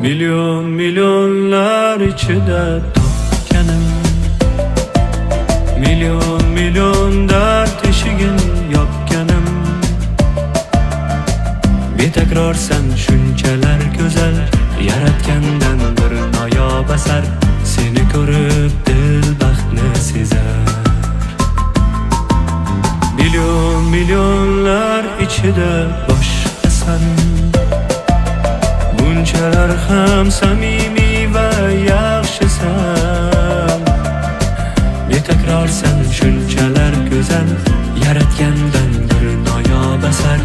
Milyon milyonlar ichida topganim, milyon milyon dard teshigin yopganim. Betakrorsan shunchalar go'zal, yaratgandan bir noyob asar. Seni ko'rib dil baxtni sezar. Milyon milyonlar ichida boshqasan, bunchalar ham samimiy va yaxshisan. Betakrorsan shunchalar go'zal, yaratgandan bir noyob asar.